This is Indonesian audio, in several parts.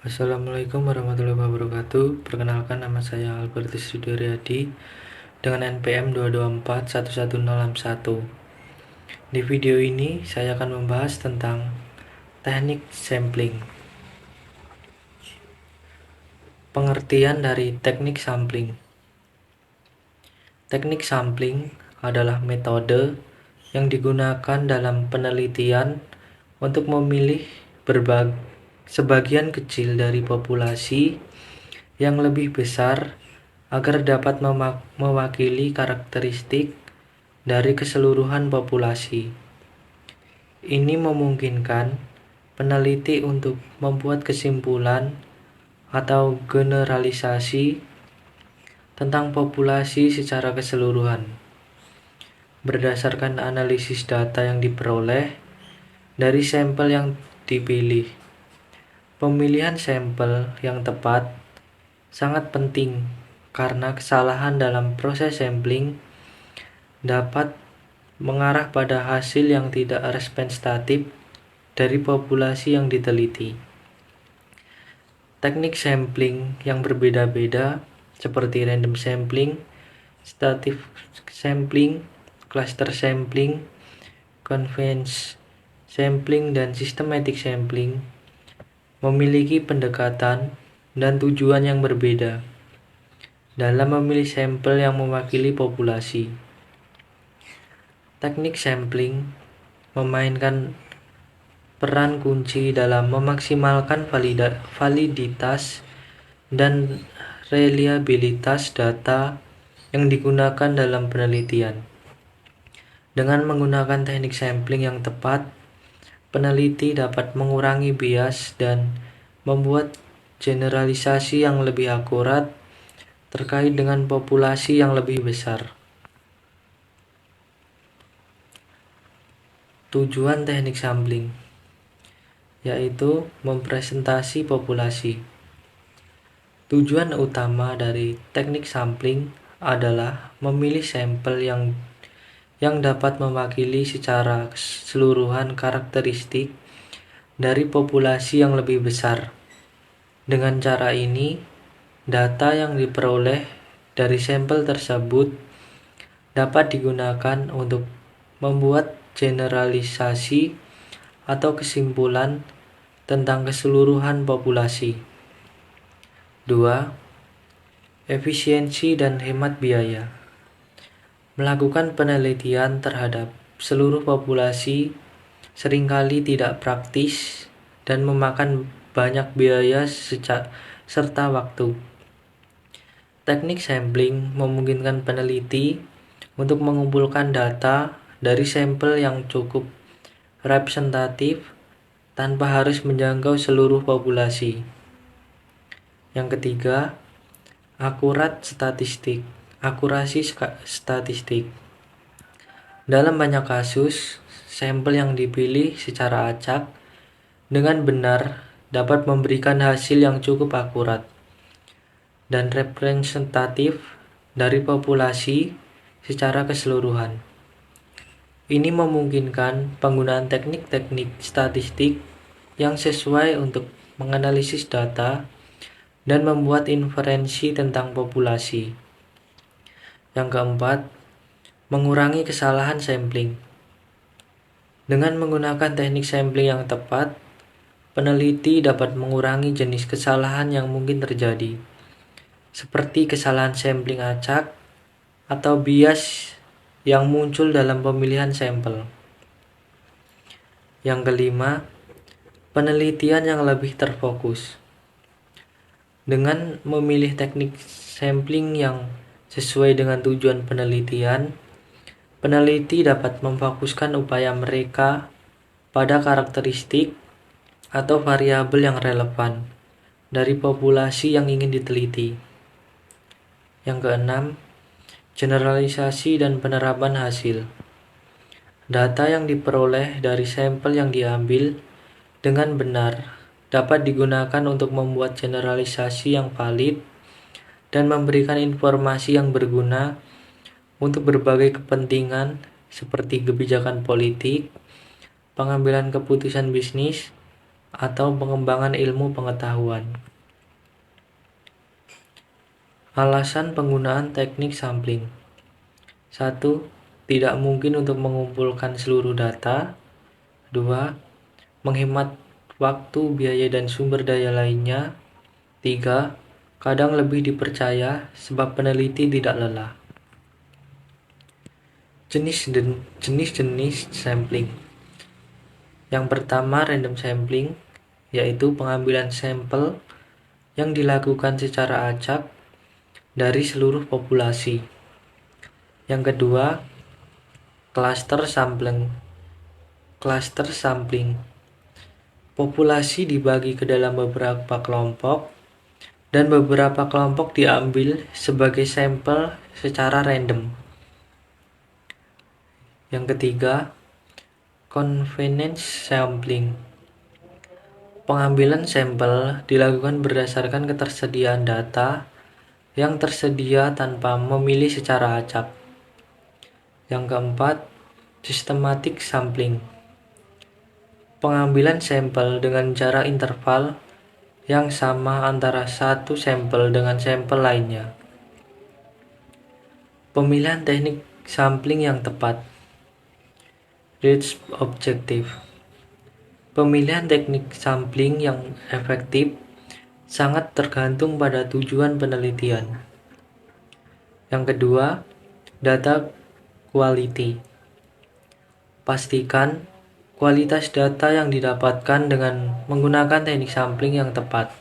Assalamualaikum warahmatullahi wabarakatuh. Perkenalkan, nama saya Albertus Sudaryadi dengan NPM 224111061. Di video ini saya akan membahas tentang teknik sampling. Pengertian dari teknik sampling. Teknik sampling adalah metode yang digunakan dalam penelitian untuk memilih sebagian kecil dari populasi yang lebih besar agar dapat mewakili karakteristik dari keseluruhan populasi. Ini memungkinkan peneliti untuk membuat kesimpulan atau generalisasi tentang populasi secara keseluruhan berdasarkan analisis data yang diperoleh dari sampel yang dipilih. Pemilihan sampel yang tepat sangat penting karena kesalahan dalam proses sampling dapat mengarah pada hasil yang tidak representatif dari populasi yang diteliti. Teknik sampling yang berbeda-beda seperti random sampling, static sampling, cluster sampling, convenience sampling, dan systematic sampling memiliki pendekatan dan tujuan yang berbeda dalam memilih sampel yang mewakili populasi. Teknik sampling memainkan peran kunci dalam memaksimalkan validitas dan reliabilitas data yang digunakan dalam penelitian. Dengan menggunakan teknik sampling yang tepat, peneliti dapat mengurangi bias dan membuat generalisasi yang lebih akurat terkait dengan populasi yang lebih besar. Tujuan teknik sampling yaitu mempresentasi populasi. Tujuan utama dari teknik sampling adalah memilih sampel yang dapat mewakili secara keseluruhan karakteristik dari populasi yang lebih besar. Dengan cara ini, data yang diperoleh dari sampel tersebut dapat digunakan untuk membuat generalisasi atau kesimpulan tentang keseluruhan populasi. 2. Efisiensi dan hemat biaya. Melakukan penelitian terhadap seluruh populasi seringkali tidak praktis dan memakan banyak biaya serta waktu. Teknik sampling memungkinkan peneliti untuk mengumpulkan data dari sampel yang cukup representatif tanpa harus menjangkau seluruh populasi. Yang ketiga, akurasi statistik. Dalam banyak kasus, sampel yang dipilih secara acak dengan benar dapat memberikan hasil yang cukup akurat dan representatif dari populasi secara keseluruhan. Ini memungkinkan penggunaan teknik-teknik statistik yang sesuai untuk menganalisis data dan membuat inferensi tentang populasi. Yang keempat, mengurangi kesalahan sampling. Dengan menggunakan teknik sampling yang tepat, peneliti dapat mengurangi jenis kesalahan yang mungkin terjadi, seperti kesalahan sampling acak atau bias yang muncul dalam pemilihan sampel. Yang kelima, penelitian yang lebih terfokus. Dengan memilih teknik sampling yang sesuai dengan tujuan penelitian, peneliti dapat memfokuskan upaya mereka pada karakteristik atau variabel yang relevan dari populasi yang ingin diteliti. Yang keenam, generalisasi dan penerapan hasil. Data yang diperoleh dari sampel yang diambil dengan benar dapat digunakan untuk membuat generalisasi yang valid dan memberikan informasi yang berguna untuk berbagai kepentingan seperti kebijakan politik, pengambilan keputusan bisnis, atau pengembangan ilmu pengetahuan. Alasan penggunaan teknik sampling. 1. Tidak mungkin untuk mengumpulkan seluruh data. 2. Menghemat waktu, biaya, dan sumber daya lainnya. 3. Kadang lebih dipercaya sebab peneliti tidak lelah. Jenis-jenis sampling. Yang pertama, random sampling, yaitu pengambilan sampel yang dilakukan secara acak dari seluruh populasi. Yang kedua, cluster sampling. Populasi dibagi ke dalam beberapa kelompok dan beberapa kelompok diambil sebagai sampel secara random. Yang ketiga, convenience sampling. Pengambilan sampel dilakukan berdasarkan ketersediaan data yang tersedia tanpa memilih secara acak. Yang keempat, systematic sampling. Pengambilan sampel dengan jarak interval yang sama antara satu sampel dengan sampel lainnya. Pemilihan teknik sampling yang tepat. Research objective. Pemilihan teknik sampling yang efektif sangat tergantung pada tujuan penelitian. Yang kedua, data quality. Pastikan kualitas data yang didapatkan dengan menggunakan teknik sampling yang tepat.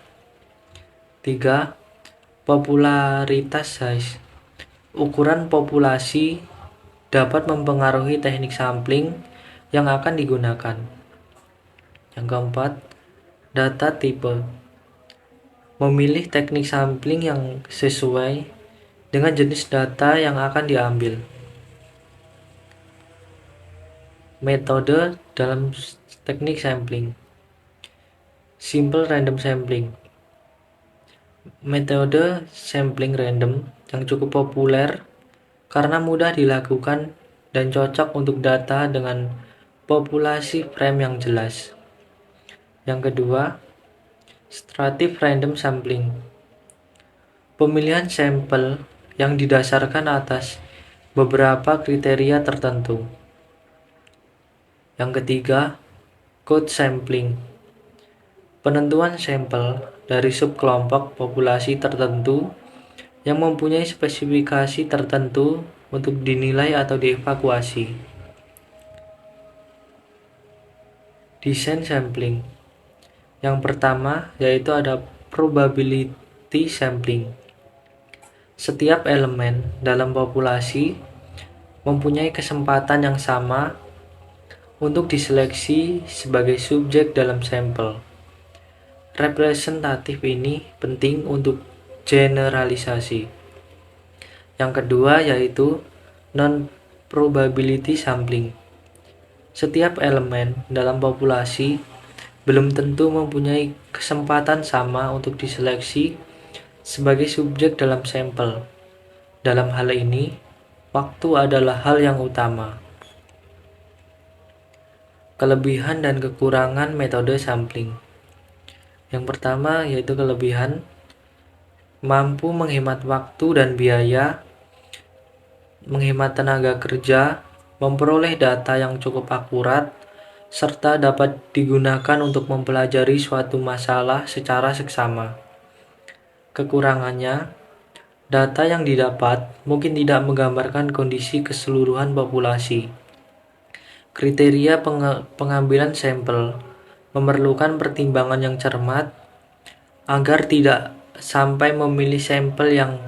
3. Popularitas size. Ukuran populasi dapat mempengaruhi teknik sampling yang akan digunakan. Yang keempat, data type. Memilih teknik sampling yang sesuai dengan jenis data yang akan diambil. Metode dalam teknik sampling. Simple random sampling. Metode sampling random yang cukup populer karena mudah dilakukan dan cocok untuk data dengan populasi frame yang jelas. Yang kedua, strative random sampling. Pemilihan sampel yang didasarkan atas beberapa kriteria tertentu. Yang ketiga, code sampling. Penentuan sampel dari subkelompok populasi tertentu yang mempunyai spesifikasi tertentu untuk dinilai atau dievaluasi. Design sampling. Yang pertama yaitu ada probability sampling. Setiap elemen dalam populasi mempunyai kesempatan yang sama untuk diseleksi sebagai subjek dalam sampel. Representatif ini penting untuk generalisasi. Yang kedua yaitu non-probability sampling. Setiap elemen dalam populasi belum tentu mempunyai kesempatan sama untuk diseleksi sebagai subjek dalam sampel. Dalam hal ini, waktu adalah hal yang utama. Kelebihan dan kekurangan metode sampling. Yang pertama yaitu kelebihan, mampu menghemat waktu dan biaya, menghemat tenaga kerja, memperoleh data yang cukup akurat, serta dapat digunakan untuk mempelajari suatu masalah secara seksama. Kekurangannya, data yang didapat mungkin tidak menggambarkan kondisi keseluruhan populasi. Kriteria pengambilan sampel memerlukan pertimbangan yang cermat agar tidak sampai memilih sampel yang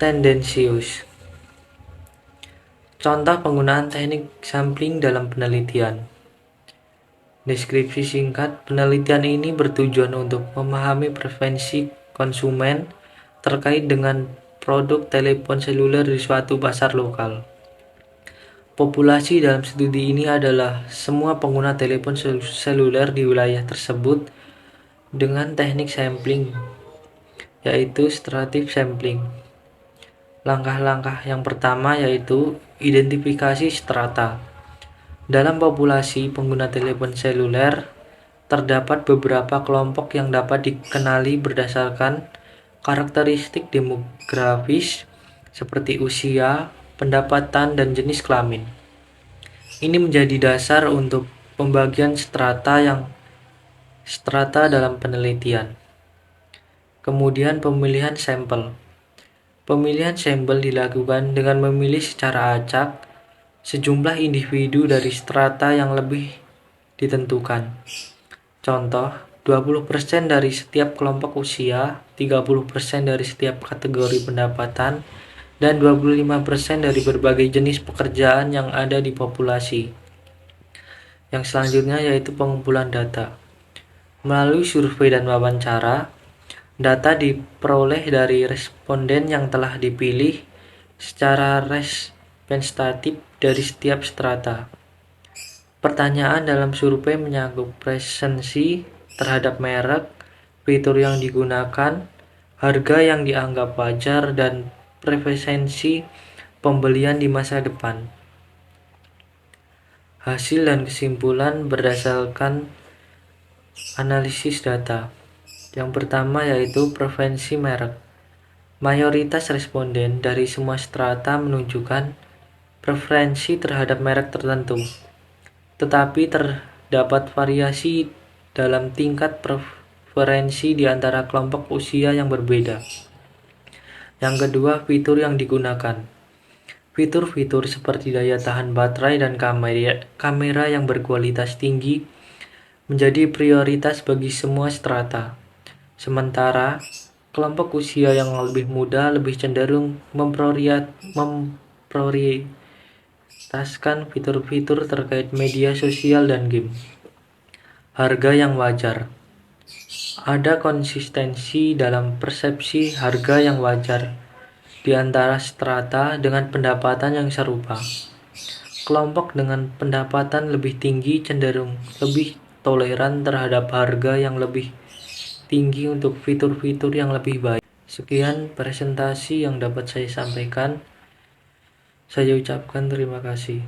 tendensius. Contoh penggunaan teknik sampling dalam penelitian. Deskripsi singkat, penelitian ini bertujuan untuk memahami preferensi konsumen terkait dengan produk telepon seluler di suatu pasar lokal. Populasi dalam studi ini adalah semua pengguna telepon seluler di wilayah tersebut dengan teknik sampling, yaitu strative sampling. Langkah-langkah yang pertama yaitu identifikasi strata. Dalam populasi pengguna telepon seluler, terdapat beberapa kelompok yang dapat dikenali berdasarkan karakteristik demografis seperti usia, pendapatan, dan jenis kelamin. Ini menjadi dasar untuk pembagian strata dalam penelitian. Kemudian pemilihan sampel. Pemilihan sampel dilakukan dengan memilih secara acak sejumlah individu dari strata yang lebih ditentukan. Contoh, 20% dari setiap kelompok usia, 30% dari setiap kategori pendapatan, dan 25% dari berbagai jenis pekerjaan yang ada di populasi. Yang selanjutnya yaitu pengumpulan data. Melalui survei dan wawancara, data diperoleh dari responden yang telah dipilih secara representatif dari setiap strata. Pertanyaan dalam survei menyangkut presensi terhadap merek, fitur yang digunakan, harga yang dianggap wajar, dan preferensi pembelian di masa depan. Hasil dan kesimpulan berdasarkan analisis data. Yang pertama yaitu preferensi merek. Mayoritas responden dari semua strata menunjukkan preferensi terhadap merek tertentu, tetapi terdapat variasi dalam tingkat preferensi di antara kelompok usia yang berbeda. Yang kedua, fitur yang digunakan. Fitur-fitur seperti daya tahan baterai dan kamera yang berkualitas tinggi menjadi prioritas bagi semua strata. Sementara, kelompok usia yang lebih muda lebih cenderung memprioritaskan fitur-fitur terkait media sosial dan game. Harga yang wajar. Ada konsistensi dalam persepsi harga yang wajar di antara strata dengan pendapatan yang serupa. Kelompok dengan pendapatan lebih tinggi cenderung lebih toleran terhadap harga yang lebih tinggi untuk fitur-fitur yang lebih baik. Sekian presentasi yang dapat saya sampaikan. Saya ucapkan terima kasih.